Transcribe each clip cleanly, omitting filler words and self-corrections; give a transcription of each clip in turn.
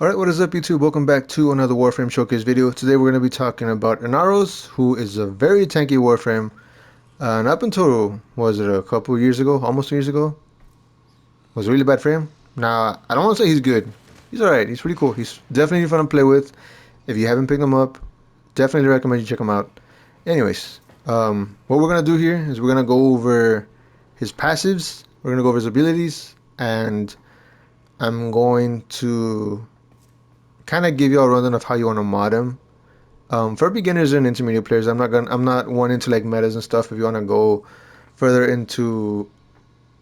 Alright, what is up YouTube? Welcome back to another Warframe showcase video. Today we're going to be talking about Inaros, who is a very tanky Warframe. And up until, was it a couple years ago, almost 2 years ago, was a really bad frame. Now, I don't want to say he's good. He's alright, he's pretty cool. He's definitely fun to play with. If you haven't picked him up, definitely recommend you check him out. Anyways, what we're going to do here is we're going to go over his passives, we're going to go over his abilities, and I'm going to kind of give you a rundown of how you want to mod him. For beginners and intermediate players, I'm not one into like metas and stuff. If you want to go further into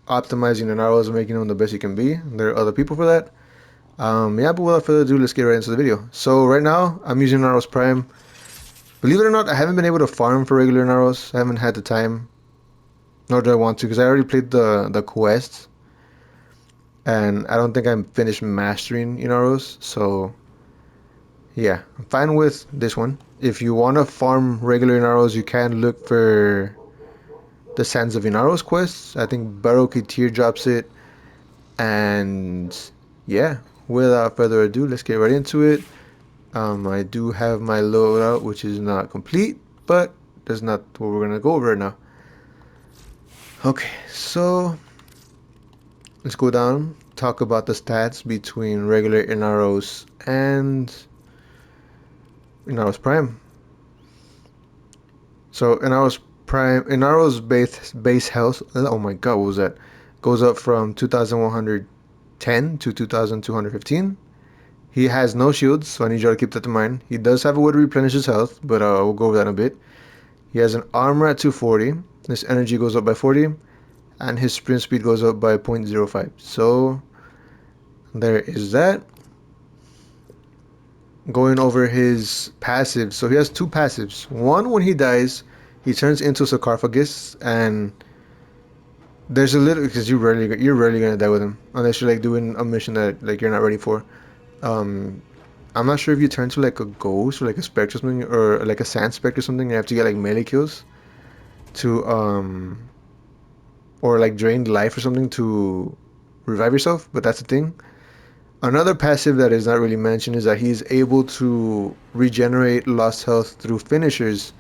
optimizing an arrows and making them the best you can be, there are other people for that. Yeah, but without further ado, let's get right into the video. So right now, I'm using Inaros Prime. Believe it or not, I haven't been able to farm for regular Inaros. I haven't had the time, nor do I want to, because I already played the quests, and I don't think I'm finished mastering Inaros. So yeah, I'm fine with this one. If you want to farm regular Inaros, you can look for the Sands of Inaros quests. I think Baroque teardrops it. And yeah, without further ado, let's get right into it. I do have my loadout, which is not complete, but that's not what we're going to go over right now. Okay, so let's go down, talk about the stats between regular Inaros and Inaros Prime. So Inaros base health, oh my god, what was that? Goes up from 2,110 to 2,215. He has no shields, so I need you to keep that in mind. He does have a way to replenish his health, but we'll go over that in a bit. He has an armor at 240. His energy goes up by 40, and his sprint speed goes up by 0.05. So there is that. Going over his passives, so he has two passives. One, when he dies, he turns into a sarcophagus, and there's a little, because you're rarely gonna die with him unless you're like doing a mission that like you're not ready for. I'm not sure if you turn to like a ghost or like a spectre or something, or like a sand spectre or something. You have to get like melee kills to or like drain life or something to revive yourself, but that's the thing. Another passive that is not really mentioned is that he's able to regenerate lost health through finishers,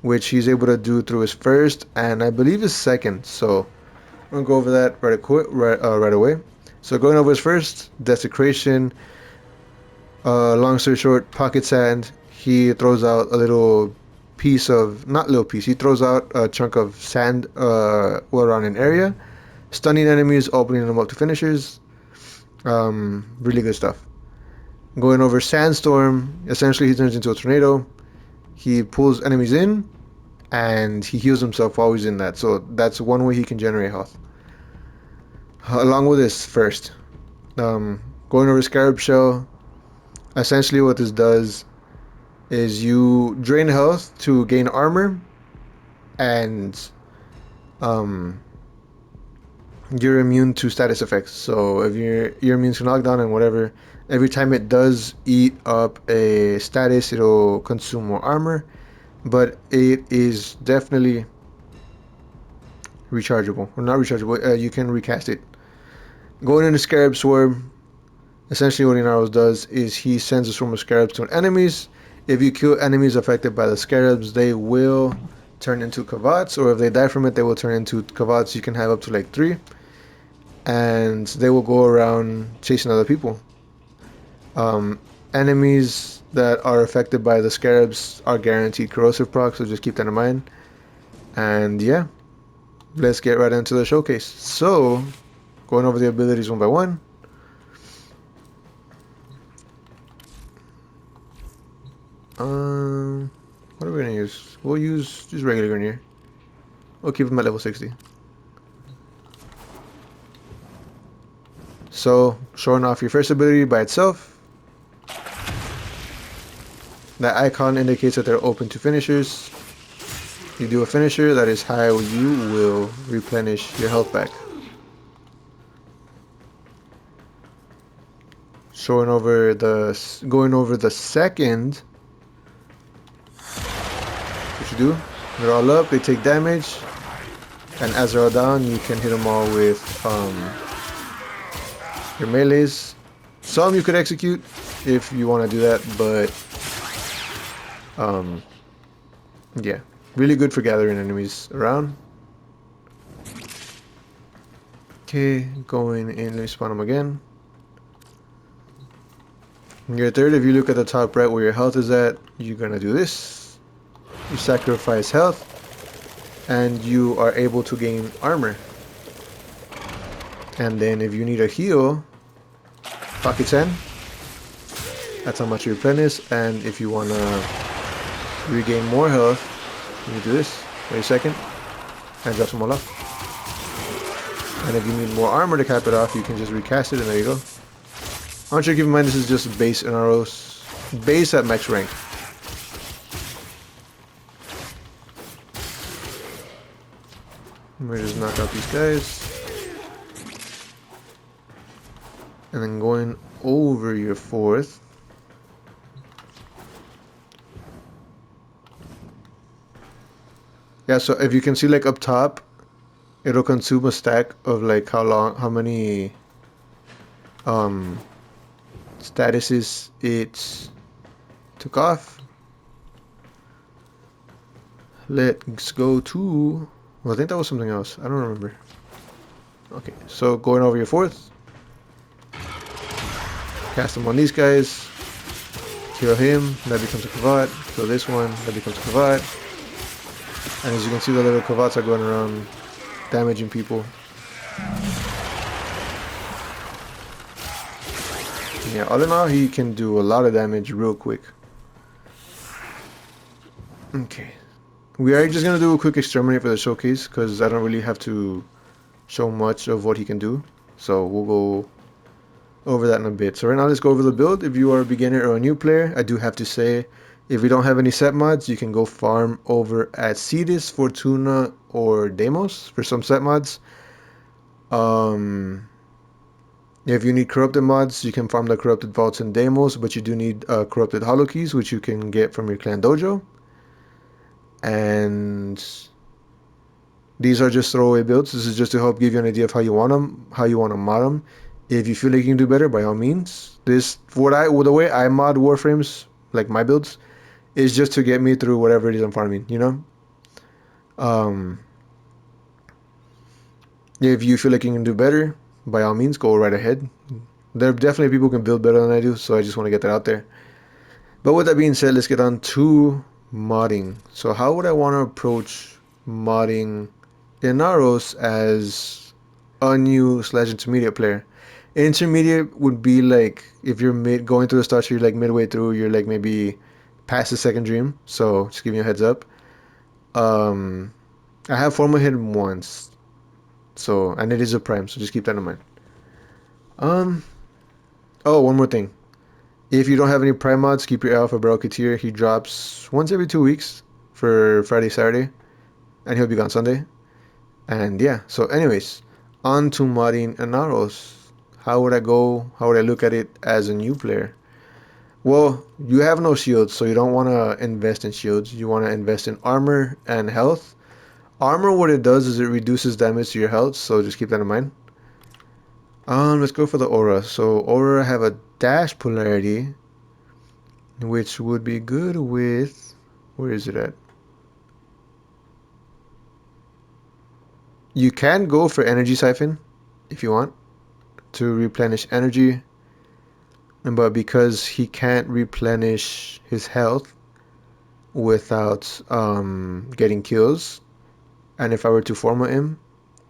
which he's able to do through his first and I believe his second. So I'm gonna go over that right away. So going over his first, desecration. Long story short, pocket sand. He throws out a little piece of, not little piece. He throws out a chunk of sand around an area, stunning enemies, opening them up to finishers. Really good stuff. Going over Sandstorm, essentially he turns into a tornado. He pulls enemies in, and he heals himself while he's in that. So that's one way he can generate health. Along with this first, going over Scarab Shell, essentially what this does is you drain health to gain armor, and you're immune to status effects. So if you're immune to knockdown and whatever, every time it does eat up a status, it'll consume more armor, but it is definitely rechargeable, or not rechargeable. You can recast it. Going into Scarab Swarm, essentially what Inaros does is he sends a swarm of scarabs to enemies. If you kill enemies affected by the scarabs, they will turn into Kavats, or if they die from it, they will turn into Kavats. You can have up to like 3, and they will go around chasing other people. Enemies that are affected by the scarabs are guaranteed corrosive proc, so just keep that in mind. And yeah, let's get right into the showcase. So going over the abilities one by one. What are we gonna use? We'll use just regular Grineer. We'll keep him at level 60. So, showing off your first ability by itself. That icon indicates that they're open to finishers. You do a finisher, that is how you will replenish your health back. Going over the second. What you do, they're all up, they take damage, and as they're all down, you can hit them all with your melees. Some you could execute, if you want to do that, but yeah, really good for gathering enemies around. Okay, going in, let me spawn them again. Your third, if you look at the top right where your health is at, you're gonna do this. You sacrifice health, and you are able to gain armor. And then if you need a heal, pocket 10. That's how much you replenish. And if you wanna regain more health, you do this. Wait a second, and drop some all off. And if you need more armor to cap it off, you can just recast it, and there you go. I want you to keep in mind this is just base Inaros, base at max rank. Let me just knock out these guys. And then going over your fourth. Yeah, so if you can see like up top, it'll consume a stack of like how many statuses it took off. Let's go to, well, I think that was something else. I don't remember. Okay, so going over your fourth. Cast them on these guys. Kill him, that becomes a Kavat. Kill this one, that becomes a Kavat. And as you can see, the little Kavats are going around damaging people. Yeah, all in all, he can do a lot of damage real quick. Okay. We are just going to do a quick exterminate for the showcase, because I don't really have to show much of what he can do. So we'll go over that in a bit. So right now let's go over the build. If you are a beginner or a new player, I do have to say, if you don't have any set mods, you can go farm over at Cetus, Fortuna, or Deimos for some set mods. If you need corrupted mods, you can farm the corrupted vaults in Deimos, but you do need corrupted hollow keys, which you can get from your clan dojo. And these are just throwaway builds. This is just to help give you an idea of how you want them, how you want to mod them. If you feel like you can do better, by all means. The way I mod Warframes, like my builds, is just to get me through whatever it is I'm farming, you know? If you feel like you can do better, by all means, go right ahead. There are definitely people who can build better than I do, so I just want to get that out there. But with that being said, let's get on to modding. So how would I want to approach modding Inaros as a new / intermediate player? Intermediate would be like if you're going through the start, you're like midway through, you're like maybe past the second dream. So just giving you a heads up. I have formal hit once, so, and it is a prime, so just keep that in mind. Oh, one more thing. If you don't have any prime mods, keep your Alpha Brocketeer. He drops once every 2 weeks for Friday, Saturday, and he'll be gone Sunday. And yeah, so anyways, on to modding Inaros. How would I go? How would I look at it as a new player? Well, you have no shields, so you don't want to invest in shields. You want to invest in armor and health. Armor, what it does is it reduces damage to your health, so just keep that in mind. Let's go for the aura. So aura have a dash polarity, which would be good with, where is it at? You can go for energy siphon if you want to replenish energy, but because he can't replenish his health without getting kills, and if I were to forma him,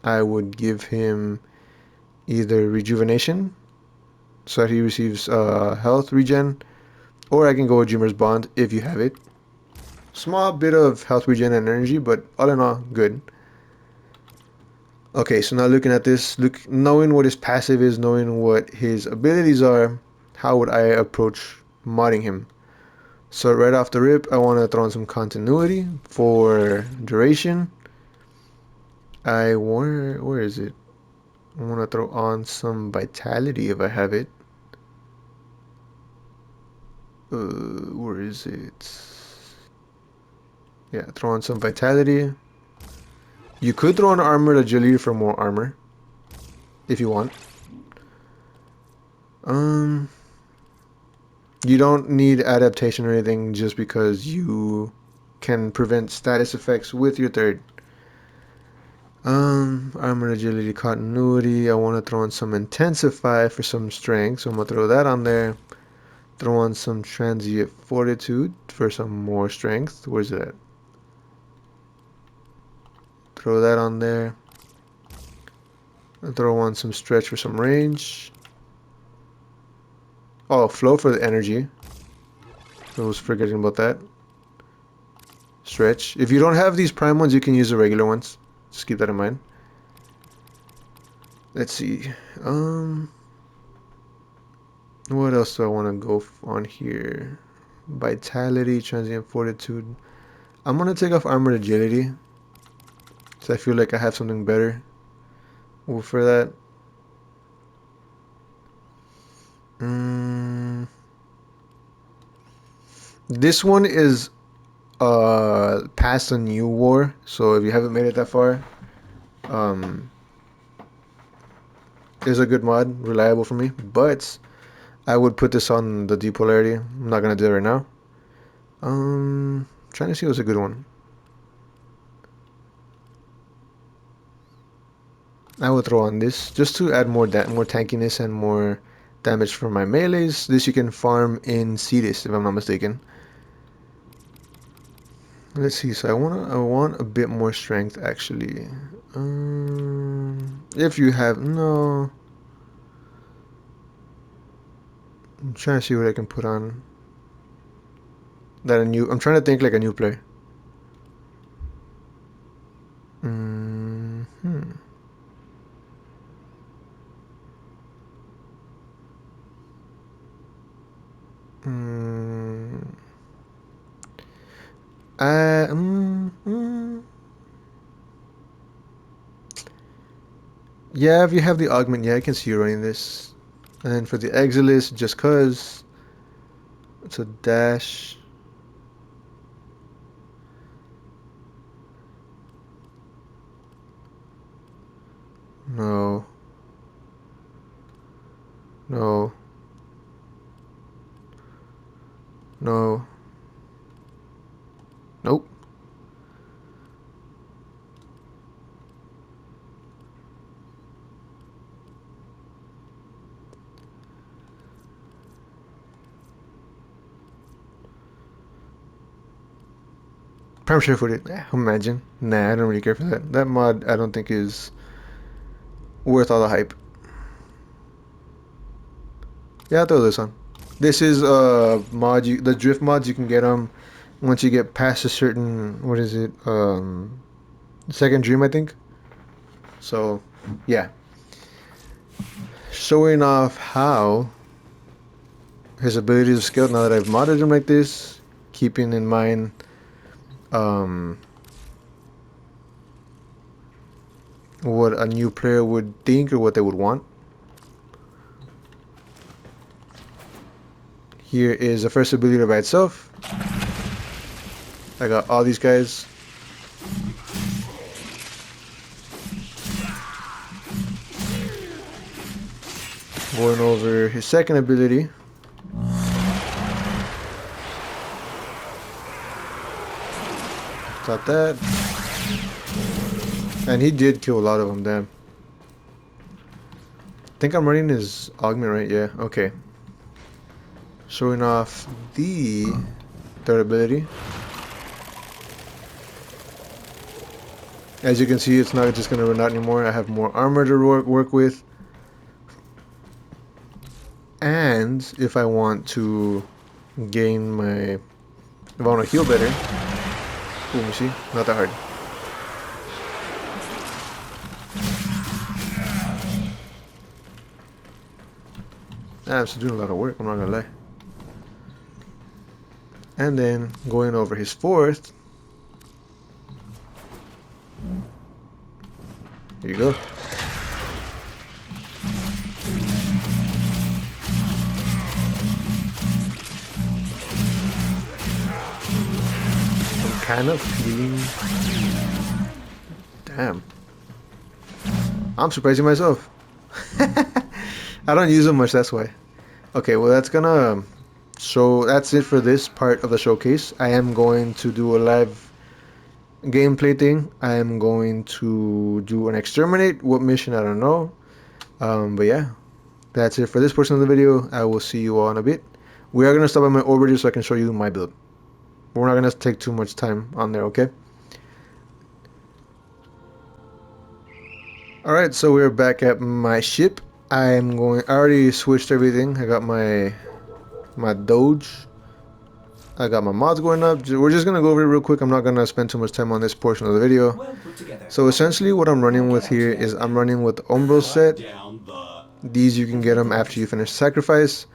I would give him either rejuvenation so that he receives health regen, or I can go with Dreamer's Bond if you have it. Small bit of health regen and energy, but all in all, good. Okay, so now looking at this, knowing what his passive is, knowing what his abilities are, how would I approach modding him? So right off the rip, I want to throw in some continuity for duration. Where is it? I want to throw on some vitality if I have it. Where is it? Yeah, throw on some vitality. You could throw on armor agility for more armor, if you want. You don't need adaptation or anything just because you can prevent status effects with your third. Armor, agility, continuity. I want to throw in some intensify for some strength, so I'm gonna throw that on there. Throw on some transient fortitude for some more strength. Where's it at? Throw that on there. And throw on some stretch for some range. Oh, flow for the energy. I was forgetting about that. Stretch. If you don't have these prime ones, you can use the regular ones. Just keep that in mind. Let's see. What else do I want to go on here? Vitality, transient fortitude. I'm gonna take off armored agility, so I feel like I have something better for that. This one is past a new war, so if you haven't made it that far, um, is a good mod, reliable for me. But I would put this on the depolarity. I'm not gonna do it right now. Trying to see what's a good one. I would throw on this just to add more tankiness and more damage for my melees. This you can farm in Cetus, if I'm not mistaken. Let's see. So I want a bit more strength actually. If you have no, I'm trying to see what I can put on. I'm trying to think like a new player. Uh, mm, mm. Yeah, if you have the augment, yeah, I can see you running this. And then for the Exilis, just cause it's a dash. No. No. No. Nope. Prime share footed. Imagine. Nah, I don't really care for that. That mod I don't think is worth all the hype. Yeah, I'll throw this on. This is a mod. The drift mods you can get them once you get past a certain, what is it? Second dream, I think. So, yeah. Showing off how his abilities are scaled now that I've modded him like this, keeping in mind what a new player would think or what they would want. Here is the first ability by itself. I got all these guys. Going over his second ability. Got that. And he did kill a lot of them, damn. I think I'm running his augment, right? Yeah, okay. Showing off the third ability. As you can see, it's not just going to run out anymore. I have more armor to work with. And if I want to gain my... If I want to heal better... Ooh, let me see. Not that hard. I'm still doing a lot of work, I'm not going to lie. And then going over his fourth. Here you go. I'm kind of feeling... Damn. I'm surprising myself. I don't use them much, that's why. Okay, well that's gonna So that's it for this part of the showcase. I am going to do a live gameplay thing. I am going to do an exterminate. What mission? I don't know. But yeah, that's it for this portion of the video. I will see you all in a bit. We are gonna stop at my orbiter so I can show you my build. We're not gonna take too much time on there, okay? Alright, so we're back at my ship. I already switched everything. I got my Doge. I got my mods going up. We're just gonna go over it real quick. I'm not gonna spend too much time on this portion of the video. So essentially what I'm running with here is I'm running with Umbro set. These you can get them after you finish sacrifice.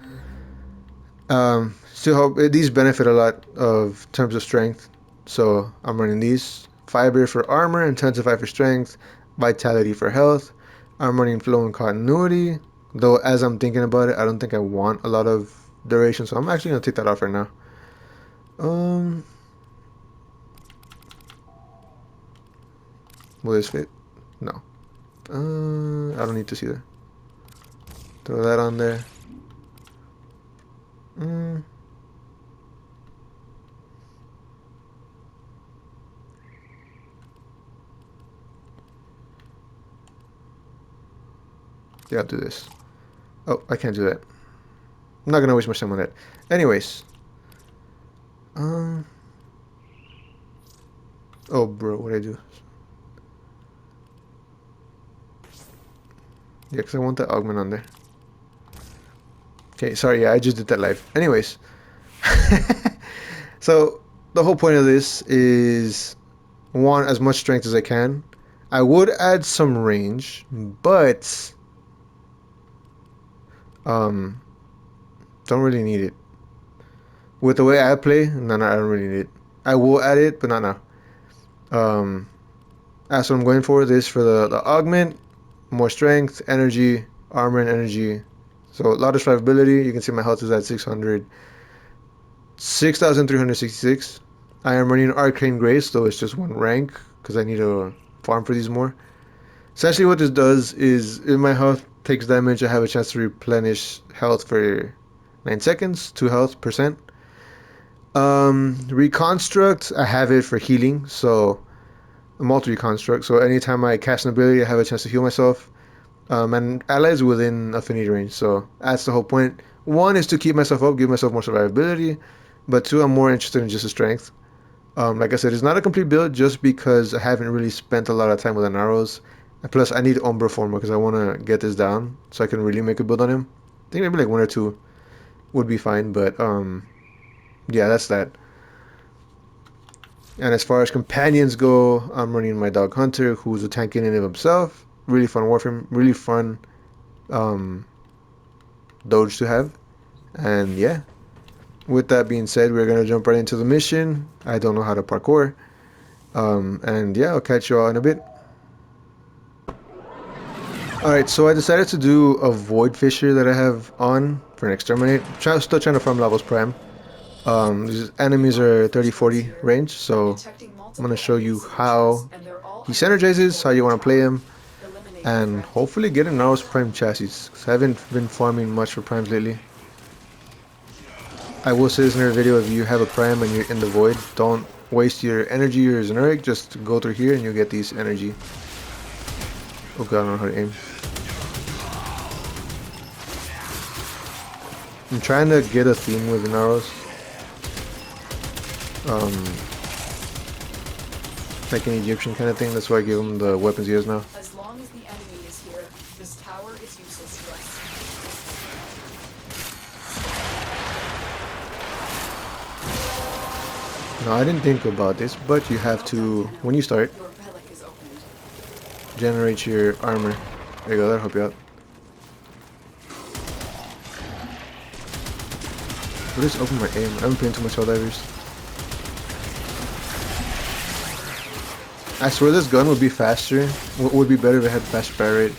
Still hope these benefit a lot of terms of strength. So I'm running these. Fiber for armor, intensify for strength, vitality for health. I'm running flow and continuity. Though as I'm thinking about it, I don't think I want a lot of duration, so I'm actually gonna take that off right now. Will this fit? No. I don't need to see that. Throw that on there. Yeah, I'll do this. Oh, I can't do that. I'm not gonna waste much time on that. Anyways. Oh, bro, what'd I do? Yeah, because I want that augment on there. Okay, sorry, yeah, I just did that live. Anyways. So, the whole point of this is want as much strength as I can. I would add some range, but don't really need it. With the way I play, no, I don't really need it. I will add it, but not now. That's what I'm going for. This for the augment, more strength, energy, armor, and energy. So a lot of survivability. You can see my health is at 6,366. I am running Arcane Grace, though it's just one rank because I need to farm for these more. Essentially, what this does is if my health takes damage, I have a chance to replenish health for 9 seconds, 2 health percent. Reconstruct, I have it for healing, so multi-reconstruct. So anytime I cast an ability, I have a chance to heal myself. And allies within affinity range. So that's the whole point. One is to keep myself up, give myself more survivability. But two, I'm more interested in just the strength. Like I said, it's not a complete build just because I haven't really spent a lot of time with Inaros. And plus, I need Umbra Former because I want to get this down so I can really make a build on him. I think maybe like 1 or 2 would be fine, but yeah, that's that. And as far as companions go, I'm running my Dog Hunter, who's a tank in and of himself. Really fun Warframe, really fun Doge to have. And yeah, with that being said, we're going to jump right into the mission. I don't know how to parkour. And yeah, I'll catch you all in a bit. Alright, so I decided to do a Void Fisher that I have on for an exterminate. Still trying to farm levels prime. These enemies are 30-40 range, so I'm going to show you how he synergizes, how you want to play him, and hopefully get an Inaros Prime chassis, because I haven't been farming much for Primes lately. I will say this in a video, if you have a Prime and you're in the Void, don't waste your energy or generic, just go through here and you'll get these energy. Oh god, I don't know how to aim. I'm trying to get a theme with Inaros. Like an Egyptian kind of thing, that's why I give him the weapons he has now. As long as the enemy is here, this tower is useless to us. No, I didn't think about this, but you have to, when you start, generate your armor. There you go, that'll help you out. What is open my aim? I haven't played too much Helldivers. I swear this gun would be faster. Would be better if it had faster fire rate.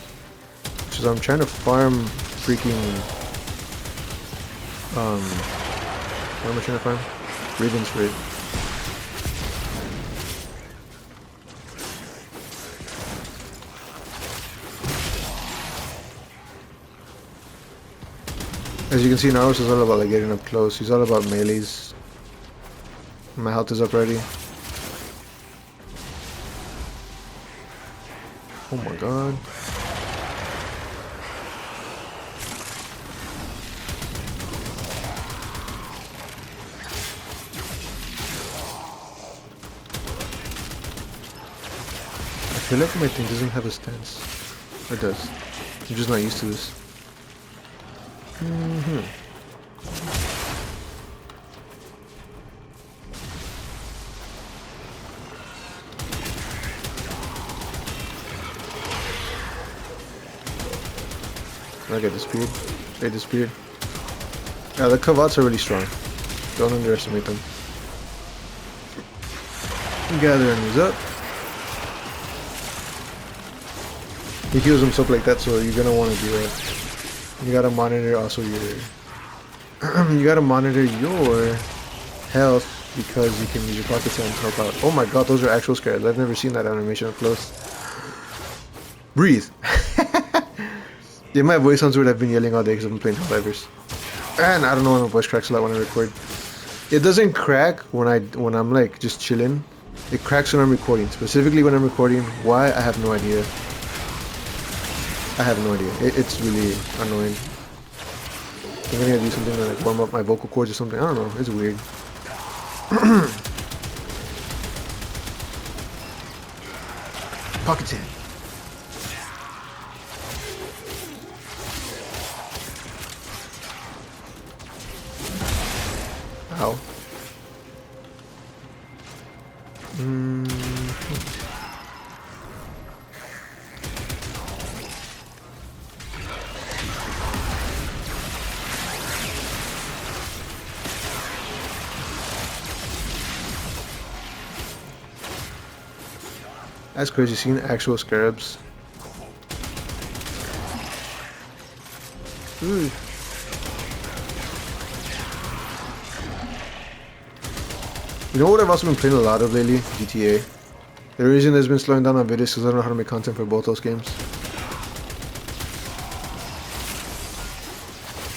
Because I'm trying to farm freaking... what am I trying to farm? Ribbons for it. As you can see, Inaros is all about like getting up close. He's all about melees. My health is up already. Oh my god. I feel like my thing doesn't have a stance. Or it does. I'm just not used to this. Okay, disappeared. They disappeared. Yeah, the Kavats are really strong. Don't underestimate them. Gather enemies up. He heals himself like that, so you're gonna want to do that. You gotta monitor also your you gotta monitor your health because you can use your pocket sand to help out. Oh my god, those are actual scares. I've never seen that animation up close. Breathe. Yeah, my voice sounds weird. I've been yelling all day because I've been playing Helldivers. And I don't know why my voice cracks a lot when I record. It doesn't crack when I'm like just chilling. It cracks when I'm recording. Specifically when I'm recording. Why? I have no idea. I have no idea. It's really annoying. I'm gonna do something to like warm up my vocal cords or something. I don't know. It's weird. Pocket sand. Ow. That's crazy, seeing actual scarabs. Ooh. You know what I've also been playing a lot of lately? GTA. The reason there's been slowing down my videos is because I don't know how to make content for both those games.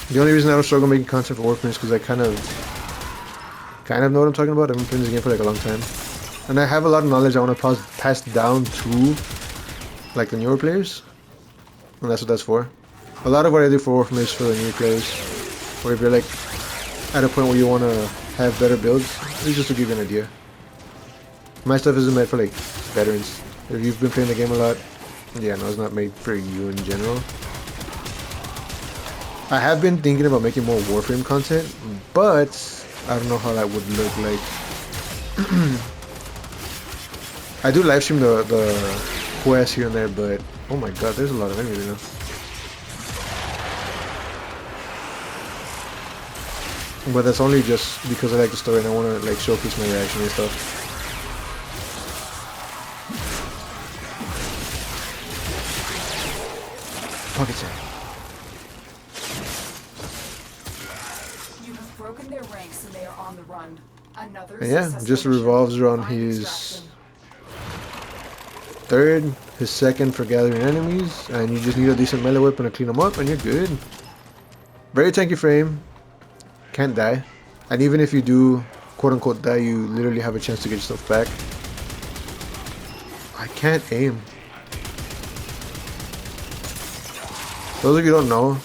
The only reason I don't struggle making content for Warframe is because I kind of know what I'm talking about. I've been playing this game for like a long time. And I have a lot of knowledge I want to pass down to like the newer players. And that's what that's for. A lot of what I do for Warframe is for the new players. Or if you're like at a point where you want to have better builds, it's just to give you an idea. My stuff isn't made for like veterans. If you've been playing the game a lot, yeah, no, it's not made for you in general. I have been thinking about making more Warframe content, but I don't know how that would look like. I do live stream the quests here and there, but oh my god, there's a lot of enemies right now. But that's only just because I like the story and I want to like showcase my reaction and stuff. Pocket sand. You have broken their ranks and they are on the run. Another And yeah, just revolves around his third, his second for gathering enemies, and you just need a decent melee weapon to clean them up and you're good. Very tanky frame. Can't die. And even if you do quote unquote die, you literally have a chance to get yourself back. I can't aim. Those of you who don't know,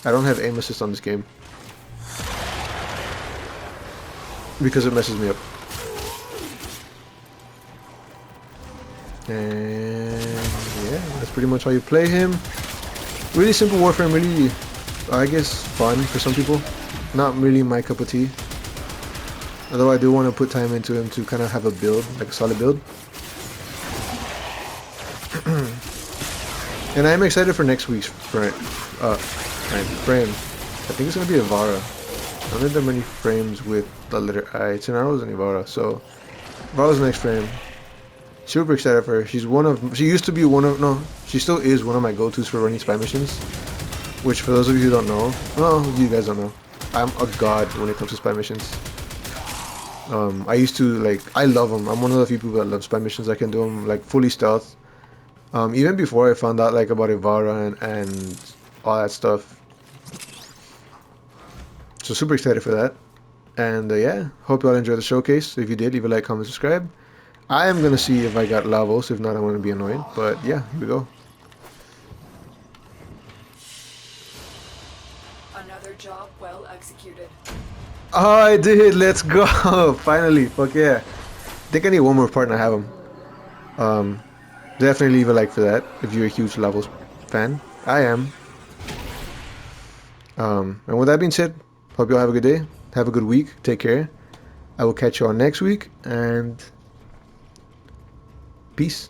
I don't have aim assist on this game. Because it messes me up. And yeah, that's pretty much how you play him. Really simple Warframe, really, I guess, fun for some people. Not really my cup of tea. Although I do want to put time into him to kind of have a build, like a solid build. And I'm excited for next week's frame. I think it's going to be Ivara. I don't think there are many frames with the letter I. It's Inaros and Ivara. So, Ivara's the next frame. Super excited for her. She used to be she still is one of my go-tos for running spy missions. Which, for those of you who don't know, well, you guys don't know, I'm a god when it comes to spy missions. I used to, like, I love them. I'm one of the few people that love spy missions. I can do them, like, fully stealth. Even before I found out, like, about Ivara and all that stuff. So super excited for that. And yeah, hope you all enjoyed the showcase. If you did, leave a like, comment, subscribe. I am gonna see if I got Lavos. If not, I'm gonna be annoyed. But yeah, here we go. Another job well executed. Oh, I did. Let's go. Finally. Fuck yeah. I think I need one more part and I have him. Um, Definitely leave a like for that if you're a huge Lavos fan. I am. And with that being said, hope you all have a good day. Have a good week. Take care. I will catch you all next week. And peace.